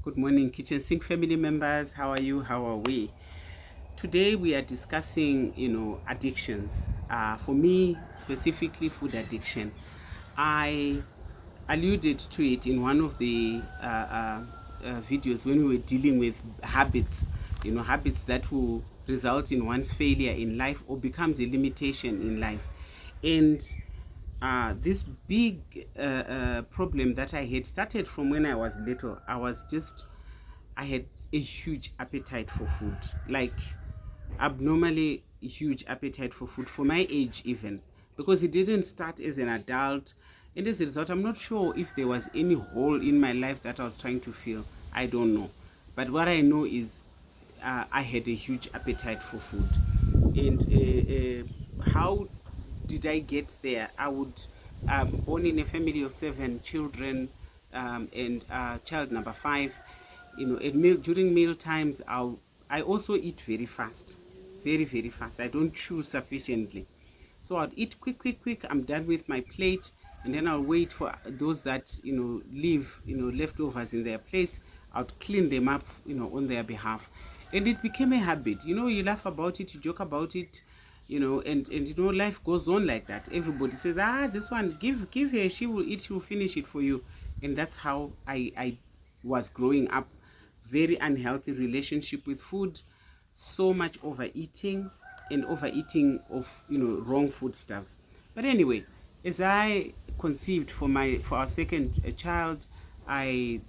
Good morning, Kitchen Sink family members. How are you? How are we? Today we are discussing, addictions. For me, specifically food addiction. I alluded to it in one of the videos when we were dealing with habits, habits that will result in one's failure in life or becomes a limitation in life. And this big problem that I had started from when I was little. I had a huge appetite for food, like abnormally huge appetite for food for my age even, because it didn't start as an adult. And as a result, I'm not sure if there was any hole in my life that I was trying to fill. I don't know. But what I know is I had a huge appetite for food. And how did I get there? Born in a family of 7 children, and child number 5. During meal times, I also eat very fast, very, very fast. I don't chew sufficiently. So I'll eat quick. I'm done with my plate, and then I'll wait for those that, leave, leftovers in their plates. I'll clean them up, on their behalf. And it became a habit. You laugh about it, you joke about it, and life goes on like that. Everybody says, this one, give her, she will eat, she will finish it for you. And that's how I was growing up. Very unhealthy relationship with food, so much overeating and overeating of wrong foodstuffs. But anyway, as I conceived for our second child, I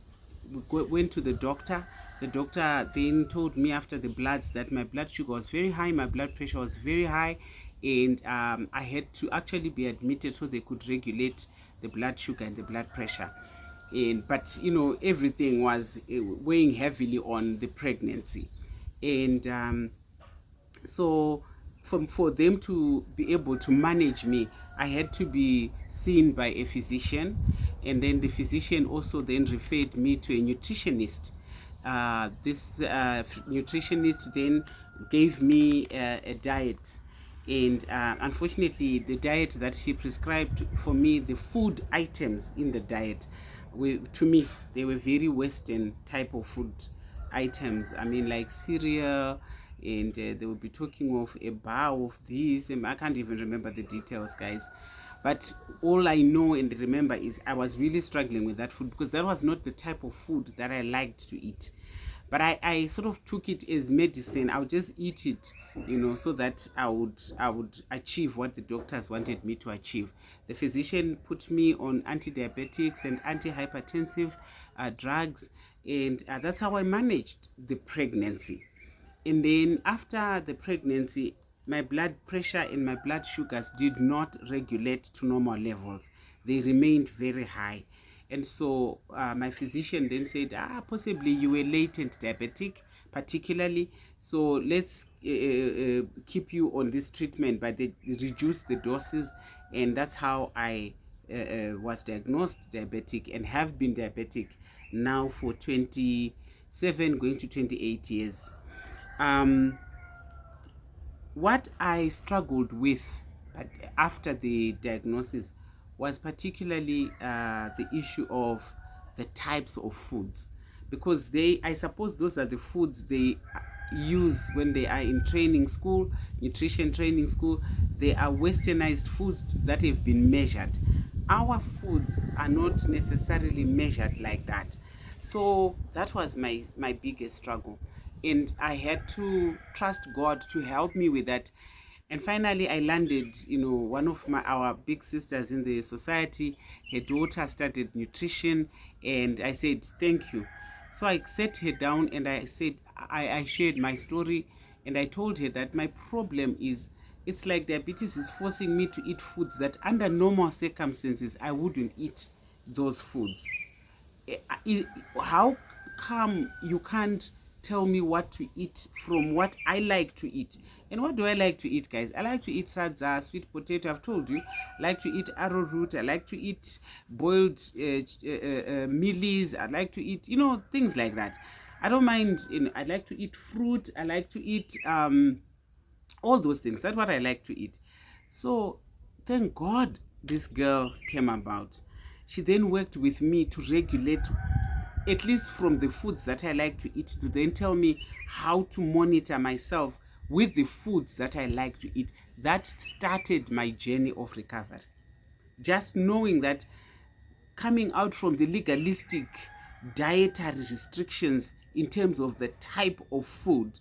went to the doctor. The doctor then told me after the bloods that my blood sugar was very high, my blood pressure was very high, and I had to actually be admitted so they could regulate the blood sugar and the blood pressure. But everything was weighing heavily on the pregnancy. And so for them to be able to manage me, I had to be seen by a physician, and then the physician also then referred me to a nutritionist. This nutritionist then gave me a diet, and unfortunately the diet that she prescribed for me, the food items in the diet, to me they were very Western type of food items. I mean, like cereal, and they would be talking of a bar of this, and I can't even remember the details, guys. But all I know and remember is I was really struggling with that food, because that was not the type of food that I liked to eat. But I sort of took it as medicine. I would just eat it, so that I would achieve what the doctors wanted me to achieve. The physician put me on anti-diabetics and antihypertensive drugs, and that's how I managed the pregnancy. And then after the pregnancy, my blood pressure and my blood sugars did not regulate to normal levels. They remained very high. And so my physician then said, possibly you were latent diabetic, particularly. So let's keep you on this treatment, but they reduced the doses. And that's how I was diagnosed diabetic, and have been diabetic now for 27, going to 28 years. What I struggled with after the diagnosis was particularly the issue of the types of foods, because I suppose those are the foods they use when they are in training school, nutrition training school. They are westernized foods that have been measured. Our foods are not necessarily measured like that. So that was my biggest struggle, and I had to trust God to help me with that. And finally I landed, one of our big sisters in the society, her daughter started nutrition, and I said thank you. So I sat her down and I said, I shared my story, and I told her that my problem is, it's like diabetes is forcing me to eat foods that under normal circumstances I wouldn't eat those foods. How come you can't tell me what to eat from what I like to eat? And what do I like to eat, guys? I like to eat sadza, sweet potato. I've told you. I like to eat arrowroot. I like to eat boiled mealies. I like to eat, things like that. I don't mind. I like to eat fruit. I like to eat all those things. That's what I like to eat. So thank God this girl came about. She then worked with me to regulate at least from the foods that I like to eat, to then tell me how to monitor myself with the foods that I like to eat. That started my journey of recovery. Just knowing that, coming out from the legalistic dietary restrictions in terms of the type of food,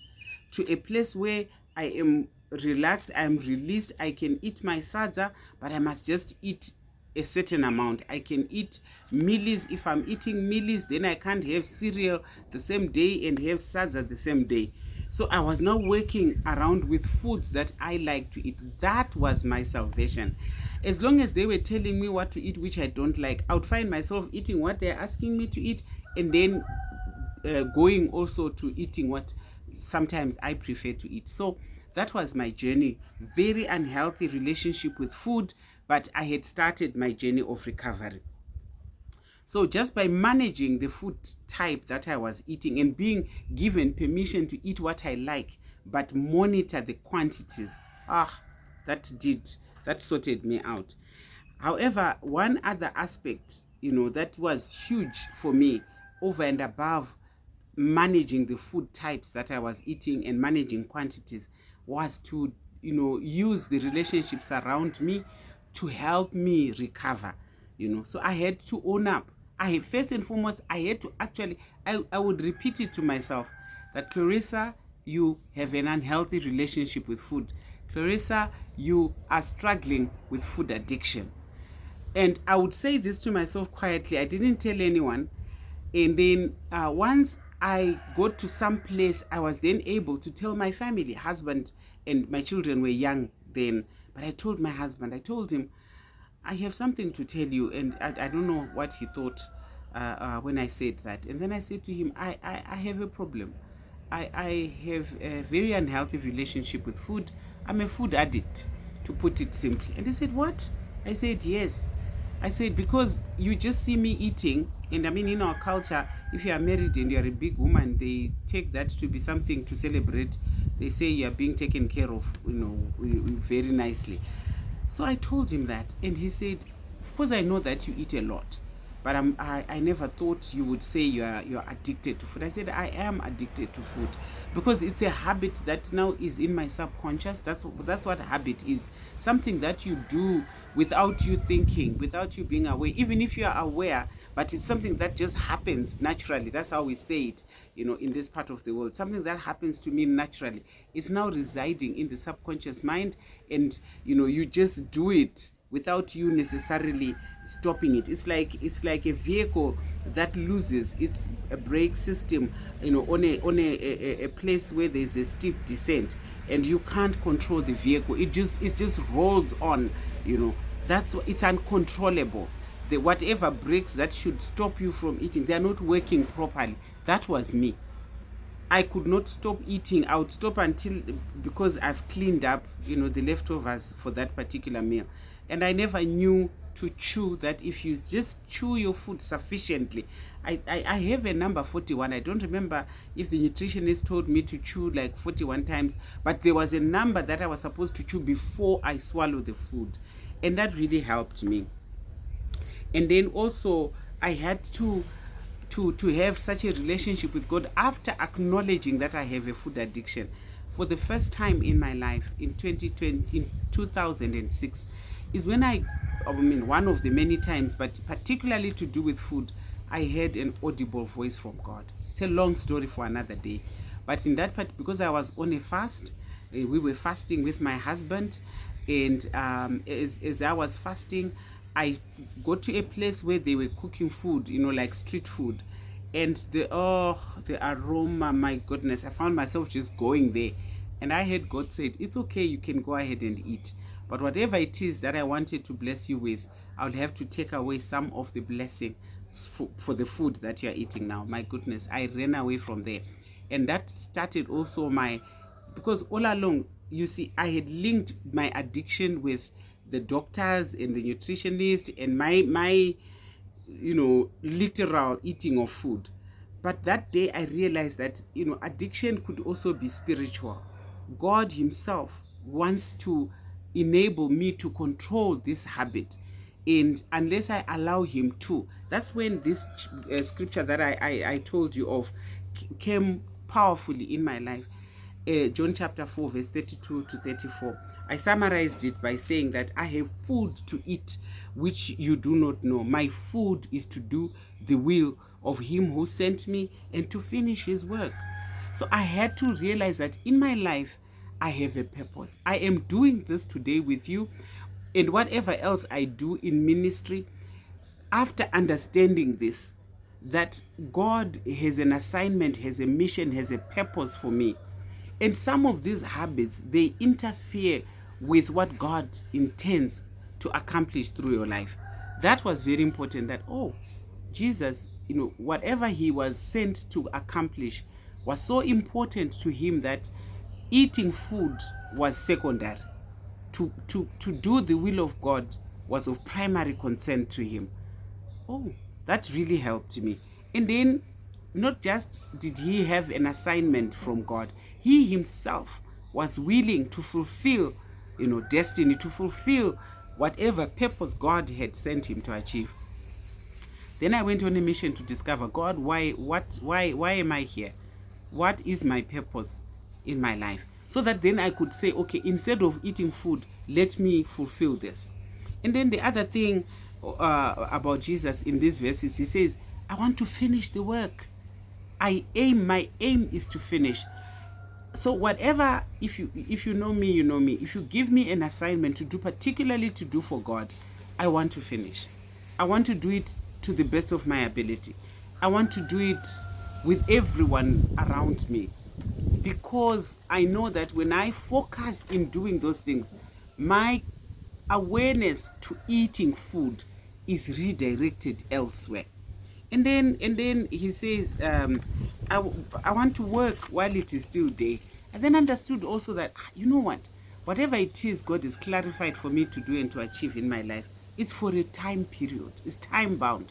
to a place where I am relaxed, I am released, I can eat my sadza, but I must just eat a certain amount. I can eat mealies. If I'm eating mealies, then I can't have cereal the same day and have sadza the same day. So I was now working around with foods that I like to eat. That was my salvation. As long as they were telling me what to eat, which I don't like, I would find myself eating what they're asking me to eat, and then going also to eating what sometimes I prefer to eat. So that was my journey. Very unhealthy relationship with food, but I had started my journey of recovery. So just by managing the food type that I was eating and being given permission to eat what I like, but monitor the quantities, that sorted me out. However, one other aspect, that was huge for me over and above managing the food types that I was eating and managing quantities, was to, use the relationships around me to help me recover. So I had to own up. First and foremost, I had to actually, I would repeat it to myself that, Clarissa, you have an unhealthy relationship with food. Clarissa, you are struggling with food addiction. And I would say this to myself quietly. I didn't tell anyone. And then once I got to some place, I was then able to tell my family. Husband and my children were young then. But I told my husband, I told him, I have something to tell you. And I don't know what he thought when I said that. And then I said to him, I have a problem. I have a very unhealthy relationship with food. I'm a food addict, to put it simply. And he said, what? I said, yes. I said, because you just see me eating, and I mean, in our culture, if you are married and you are a big woman, they take that to be something to celebrate. They say you are being taken care of, very nicely. So I told him that, and he said, of course I know that you eat a lot, but I never thought you would say you're addicted to food. I said, I am addicted to food because it's a habit that now is in my subconscious. That's what habit is. Something that you do without you thinking, without you being aware, even if you are aware, but it's something that just happens naturally. That's how we say it, in this part of the world. Something that happens to me naturally. It's now residing in the subconscious mind, and you just do it without you necessarily stopping it. It's like a vehicle that loses its brake system, on a place where there's a steep descent, and you can't control the vehicle. It just rolls on. It's uncontrollable. Whatever brakes that should stop you from eating, they are not working properly. That was me. I could not stop eating. I would stop because I've cleaned up, the leftovers for that particular meal. And I never knew to chew, that if you just chew your food sufficiently. I have a number 41. I don't remember if the nutritionist told me to chew like 41 times, but there was a number that I was supposed to chew before I swallow the food. And that really helped me. And then also I had to have such a relationship with God after acknowledging that I have a food addiction. For the first time in my life, in 2006, is when one of the many times, but particularly to do with food, I heard an audible voice from God. It's a long story for another day. But in that part, because I was on a fast, we were fasting with my husband, and as I was fasting, I got to a place where they were cooking food, like street food. And the aroma, my goodness, I found myself just going there. And I heard God said, it's okay, you can go ahead and eat. But whatever it is that I wanted to bless you with, I'll have to take away some of the blessing for the food that you're eating now. My goodness, I ran away from there. And that started also because all along, you see, I had linked my addiction with the doctors and the nutritionist and my literal eating of food. But that day I realized that, addiction could also be spiritual. God himself wants to enable me to control this habit. And unless I allow him to, That's when this scripture that I told you of came powerfully in my life. John chapter 4 verse 32 to 34. I summarized it by saying that I have food to eat which you do not know. My food is to do the will of him who sent me and to finish his work. So I had to realize that in my life I have a purpose. I am doing this today with you, and whatever else I do in ministry, after understanding this, that God has an assignment, has a mission, has a purpose for me. And some of these habits, they interfere with what God intends to accomplish through your life. That was very important, that, oh, Jesus, whatever he was sent to accomplish was so important to him that eating food was secondary. To do the will of God was of primary concern to him. Oh, that really helped me. And then, not just did he have an assignment from God, he himself was willing to fulfill, destiny, to fulfill whatever purpose God had sent him to achieve. Then I went on a mission to discover, God, why am I here? What is my purpose in my life? So that then I could say, okay, instead of eating food, let me fulfill this. And then the other thing about Jesus in these verses, he says, I want to finish the work. My aim is to finish. So whatever, if you know me, you know me. If you give me an assignment to do, particularly to do for God, I want to finish. I want to do it to the best of my ability. I want to do it with everyone around me, because I know that when I focus in doing those things, my awareness to eating food is redirected elsewhere. And then he says, I want to work while it is still day. I then understood also that, you know what, whatever it is God is clarified for me to do and to achieve in my life, it's for a time period. It's time bound.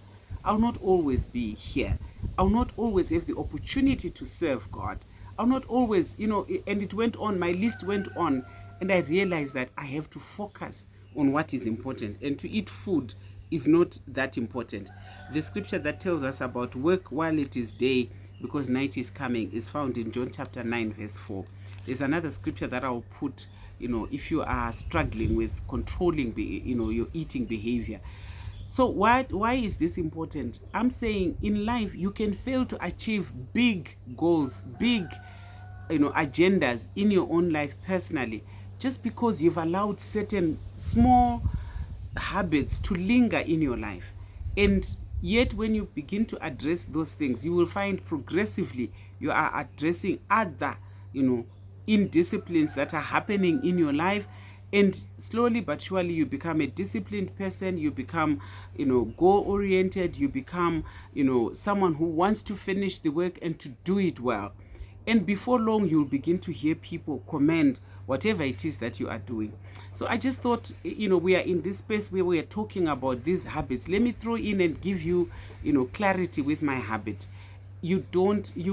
I'll not always be here. I'll not always have the opportunity to serve God. I'll not always, and it went on, my list went on, and I realized that I have to focus on what is important, and to eat food is not that important. The scripture that tells us about work while it is day, because night is coming, is found in John chapter 9 verse 4. There's another scripture that I'll put, if you are struggling with controlling, your eating behavior. So why is this important? I'm saying in life you can fail to achieve big goals, big agendas in your own life personally, just because you've allowed certain small habits to linger in your life. And yet when you begin to address those things, you will find progressively you are addressing other indisciplines that are happening in your life. And slowly but surely you become a disciplined person, you become goal-oriented, you become someone who wants to finish the work and to do it well. And before long you'll begin to hear people commend whatever it is that you are doing. So I just thought, we are in this space where we are talking about these habits. Let me throw in and give you, clarity with my habit. You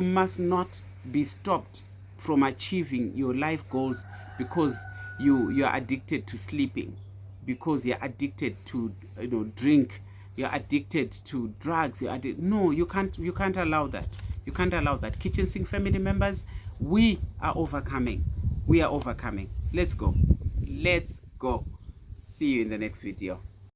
must not be stopped from achieving your life goals because you are addicted to sleeping, because you're addicted to drink, you're addicted to drugs, no, you can't allow that. You can't allow that. Kitchen Sink family members, we are overcoming. Let's go. See you in the next video.